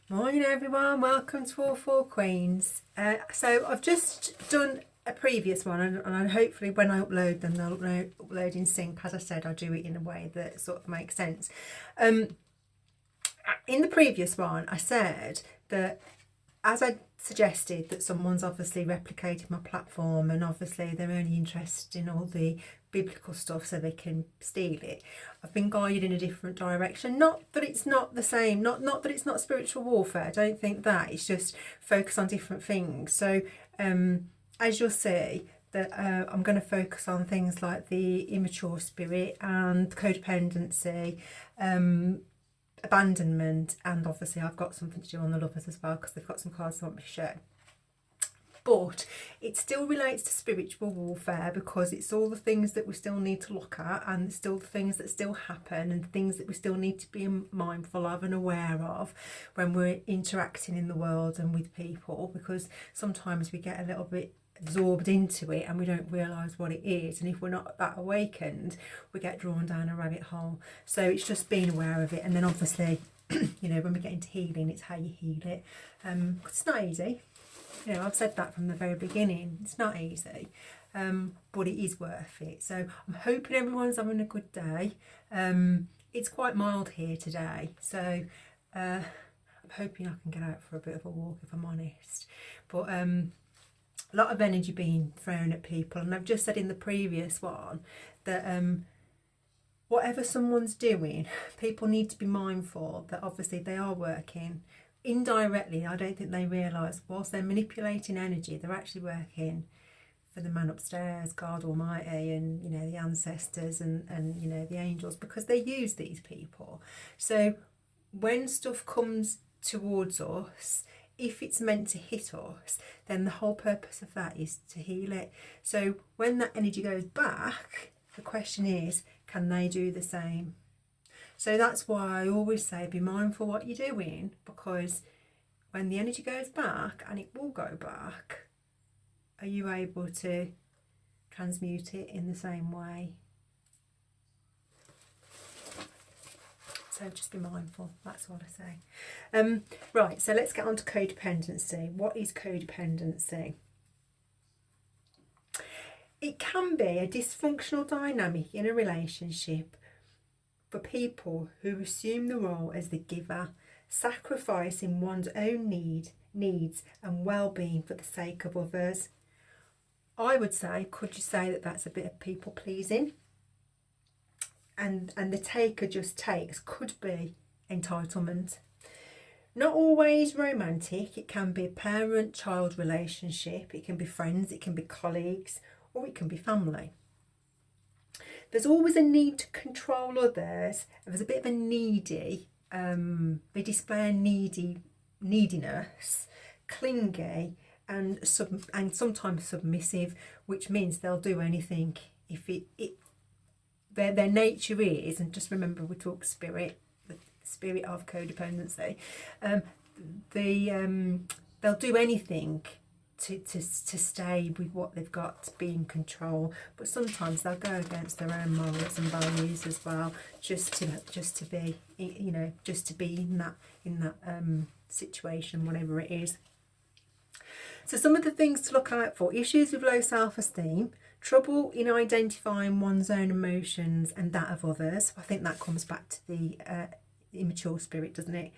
Morning everyone, welcome to All Four Queens. So I've just done a previous one and hopefully when I upload them they'll upload in sync. As I said, I do it in a way that sort of makes sense. In the previous one I said that, as I suggested, that someone's obviously replicated my platform and obviously they're only interested in all the biblical stuff so they can steal it. I've been guided in a different direction. Not that it's not the same, not that it's not spiritual warfare. I don't think that. It's just focus on different things. So as you'll see, that I'm going to focus on things like the immature spirit and codependency, abandonment, and obviously I've got something to do on the lovers as well because they've got some cards I want me to show. But it still relates to spiritual warfare because it's all the things that we still need to look at, and still the things that still happen, and things that we still need to be mindful of and aware of when we're interacting in the world and with people, because sometimes we get a little bit absorbed into it and we don't realise what it is, and if we're not that awakened we get drawn down a rabbit hole. So it's just being aware of it, and then obviously you know, when we get into healing, it's how you heal it. It's not easy. You know, I've said that from the very beginning. It's not easy, but it is worth it. So I'm hoping everyone's having a good day. It's quite mild here today, so I'm hoping I can get out for a bit of a walk, if I'm honest. But a lot of energy being thrown at people, and I've just said in the previous one that whatever someone's doing, people need to be mindful that obviously they are working indirectly. I don't think they realise whilst they're manipulating energy, they're actually working for the man upstairs, God Almighty, and you know, the ancestors and you know, the angels, because they use these people. So when stuff comes towards us, if it's meant to hit us, then the whole purpose of that is to heal it. So when that energy goes back, the question is, can they do the same? So that's why I always say be mindful what you're doing, because when the energy goes back, and it will go back, are you able to transmute it in the same way? So just be mindful, that's what I say. Right, so let's get on to codependency. What is codependency? It can be a dysfunctional dynamic in a relationship for people who assume the role as the giver, sacrificing one's own needs and well-being for the sake of others. I would say, could you say that that's a bit of people pleasing? And the taker just takes could be entitlement. Not always romantic. It can be a parent-child relationship, it can be friends, it can be colleagues, or it can be family. There's always a need to control others. There's a bit of a needy, they display a neediness, clingy, and sometimes submissive, which means they'll do anything if their nature is, and just remember we talk spirit, the spirit of codependency, they'll do anything to stay with what they've got, to be in control, but sometimes they'll go against their own morals and values as well, just to be, you know, just to be in that situation, whatever it is. So some of the things to look out for: issues with low self-esteem, trouble in identifying one's own emotions and that of others. I think that comes back to the immature spirit, doesn't it?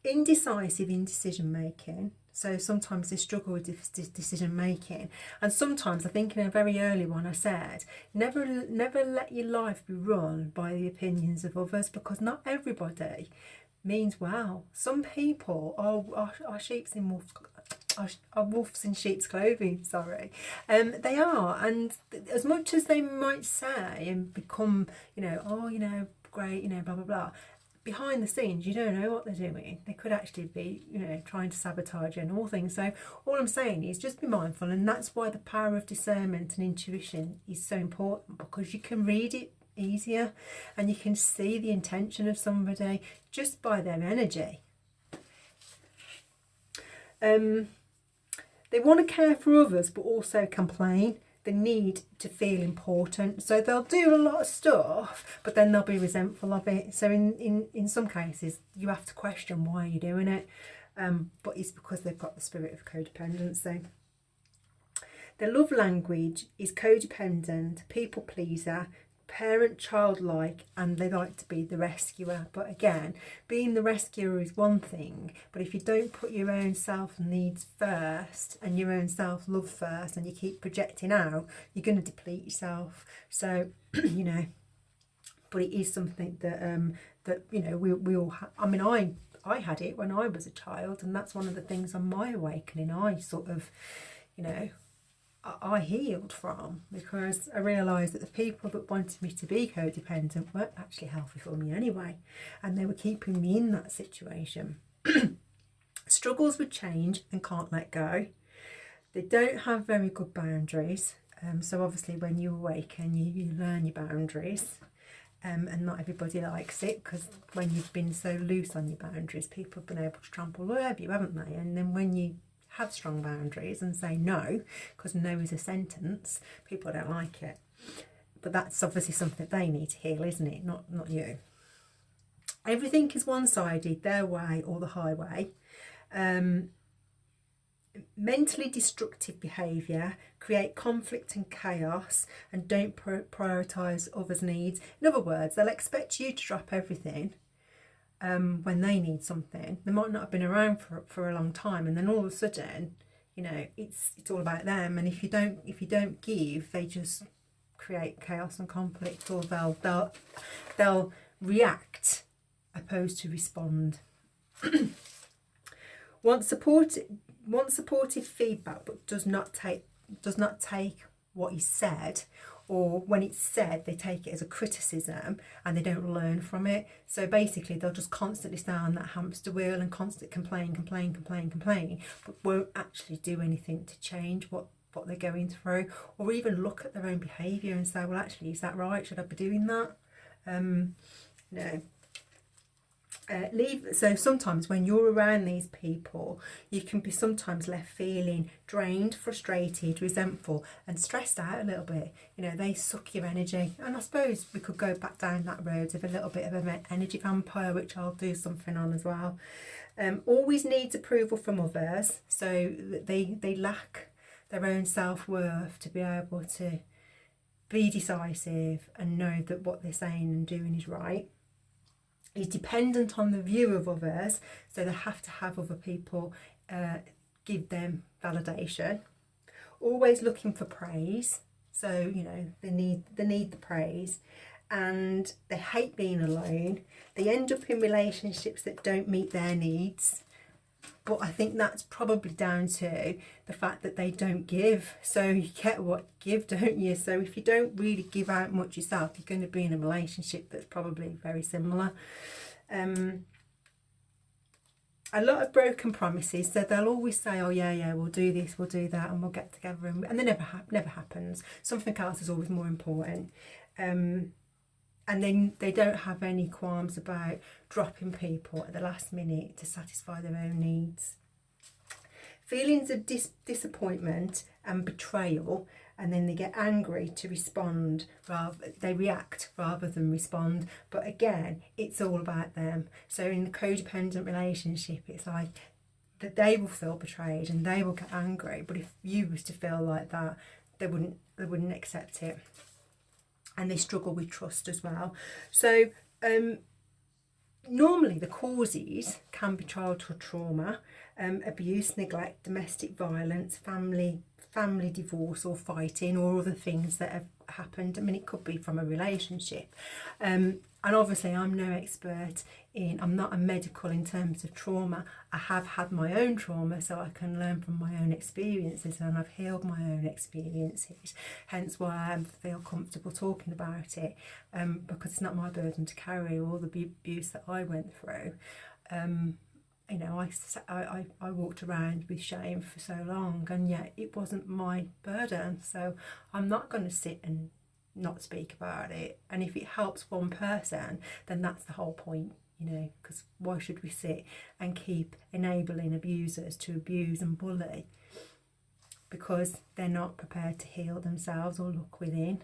Indecisive in decision making. So sometimes they struggle with decision making, and sometimes I think in a very early one I said never let your life be run by the opinions of others, because not everybody means well. Some people are wolves in sheep's clothing, sorry. They are, and as much as they might say and become, you know, oh, you know, great, you know, blah blah blah, behind the scenes you don't know what they're doing. They could actually be, you know, trying to sabotage you and all things. So all I'm saying is just be mindful, and that's why the power of discernment and intuition is so important, because you can read it easier and you can see the intention of somebody just by their energy. They want to care for others but also complain. They need to feel important, so they'll do a lot of stuff but then they'll be resentful of it. So in some cases you have to question why you're doing it. but it's because they've got the spirit of codependency. Their love language is codependent, people pleaser, parent childlike, and they like to be the rescuer. But again, being the rescuer is one thing, but if you don't put your own self needs first and your own self love first, and you keep projecting out, you're going to deplete yourself. So you know, but it is something that that, you know, we all I mean, I had it when I was a child, and that's one of the things on my awakening I sort of, you know, I healed from, because I realised that the people that wanted me to be codependent weren't actually healthy for me anyway, and they were keeping me in that situation. Struggles with change and can't let go. They don't have very good boundaries, so obviously when you awaken you learn your boundaries, and not everybody likes it, because when you've been so loose on your boundaries, people have been able to trample all over you, haven't they? And then when you have strong boundaries and say no, because no is a sentence, people don't like it. But that's obviously something they need to heal, isn't it? Not you. Everything is one-sided, their way or the highway. Mentally destructive behaviour, create conflict and chaos, and don't prioritise others' needs. In other words, they'll expect you to drop everything when they need something. They might not have been around for a long time, and then all of a sudden, you know, it's all about them. And if you don't give, they just create chaos and conflict, or they'll react opposed to respond. Want supportive feedback, but does not take what is said, or when it's said they take it as a criticism and they don't learn from it. So basically they'll just constantly stay on that hamster wheel and constantly complain, but won't actually do anything to change what they're going through, or even look at their own behaviour and say, well, actually, is that right? Should I be doing that? No. So sometimes when you're around these people, you can be sometimes left feeling drained, frustrated, resentful and stressed out a little bit. You know, they suck your energy, and I suppose we could go back down that road of a little bit of an energy vampire, which I'll do something on as well. Always needs approval from others, so that they lack their own self-worth to be able to be decisive and know that what they're saying and doing is right. Is dependent on the view of others, so they have to have other people give them validation. Always looking for praise, so you know they need the praise, and they hate being alone. They end up in relationships that don't meet their needs, but I think that's probably down to the fact that they don't give. So you get what you give, don't you? So if you don't really give out much yourself, you're going to be in a relationship that's probably very similar. A lot of broken promises, so they'll always say, oh yeah, we'll do this, we'll do that, and we'll get together, and they never happens. Something else is always more important. And then they don't have any qualms about dropping people at the last minute to satisfy their own needs. Feelings of disappointment and betrayal, and then they get angry to respond. They react rather than respond. But again, it's all about them. So in the codependent relationship, it's like that they will feel betrayed and they will get angry. But if you was to feel like that, they wouldn't accept it. And they struggle with trust as well. So normally the causes can be childhood trauma, abuse, neglect, domestic violence, family divorce or fighting, or other things that have happened. I mean, it could be from a relationship. And obviously I'm no expert I'm not a medical in terms of trauma. I have had my own trauma, so I can learn from my own experiences, and I've healed my own experiences, hence why I feel comfortable talking about it, because it's not my burden to carry all the abuse that I went through. You know, I walked around with shame for so long, and yet it wasn't my burden, so I'm not going to sit and not speak about it. And if it helps one person, then that's the whole point, you know, because why should we sit and keep enabling abusers to abuse and bully because they're not prepared to heal themselves or look within?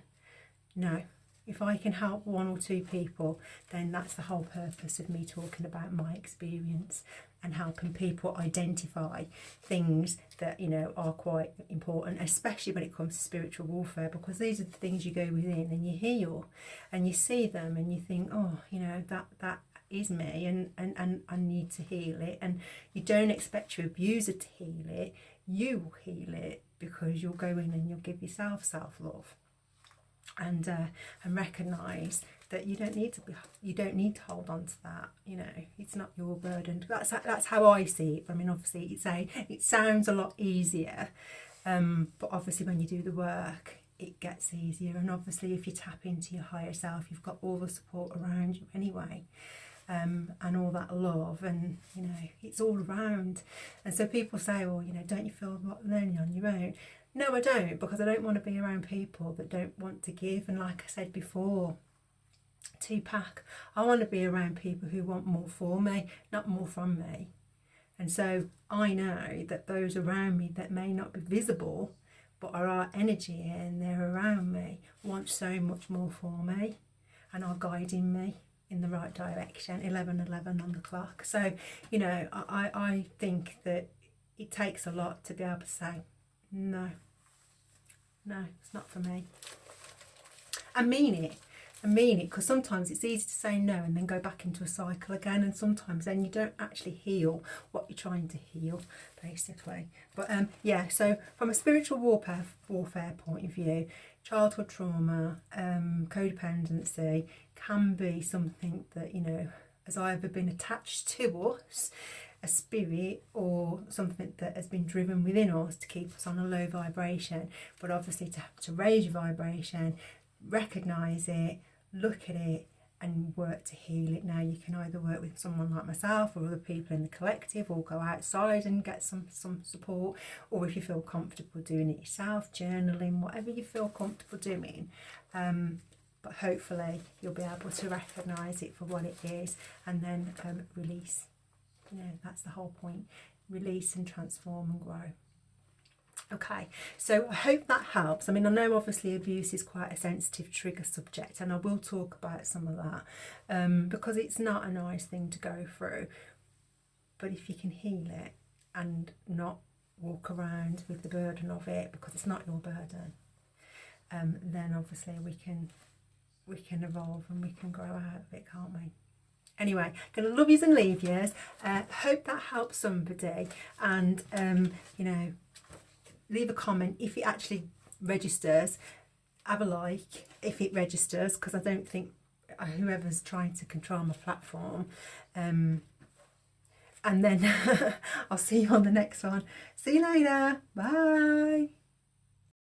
No. If I can help one or two people, then that's the whole purpose of me talking about my experience. and helping people identify things that, you know, are quite important, especially when it comes to spiritual warfare, because these are the things you go within and you heal and you see them and you think, oh, you know, that is me, and I need to heal it. And you don't expect your abuser to heal it, you will heal it, because you'll go in and you'll give yourself self-love and recognise that you don't need to hold on to that. You know, it's not your burden. That's how I see it. I mean, obviously it sounds a lot easier, but obviously when you do the work it gets easier. And obviously if you tap into your higher self, you've got all the support around you anyway, and all that love, and you know, it's all around. And so people say, well, you know, don't you feel lonely on your own? No, I don't, because I don't want to be around people that don't want to give. And like I said before, Tupac, I want to be around people who want more for me, not more from me. And so I know that those around me that may not be visible but are our energy and they're around me, want so much more for me and are guiding me in the right direction. 11:11 on the clock. So, you know, I think that it takes a lot to be able to say no, it's not for me. I mean it, because sometimes it's easy to say no and then go back into a cycle again, and sometimes then you don't actually heal what you're trying to heal, basically. But yeah, so from a spiritual warfare point of view, childhood trauma, codependency can be something that, you know, has either been attached to us, a spirit, or something that has been driven within us to keep us on a low vibration. But obviously to raise your vibration, recognise it, look at it and work to heal it. Now you can either work with someone like myself or other people in the collective, or go outside and get some support, or if you feel comfortable doing it yourself, journaling, whatever you feel comfortable doing. But hopefully you'll be able to recognise it for what it is, and then release. You know, that's the whole point. Release and transform and grow. Okay, so I hope that helps. I mean, I know obviously abuse is quite a sensitive trigger subject, and I will talk about some of that, because it's not a nice thing to go through. But if you can heal it and not walk around with the burden of it, because it's not your burden, then obviously we can evolve and we can grow out of it, can't we? Anyway, gonna love yous and leave yous. Hope that helps somebody, and you know, leave a comment if it actually registers. Have a like if it registers, because I don't think whoever's trying to control my platform. And then I'll see you on the next one. See you later. Bye.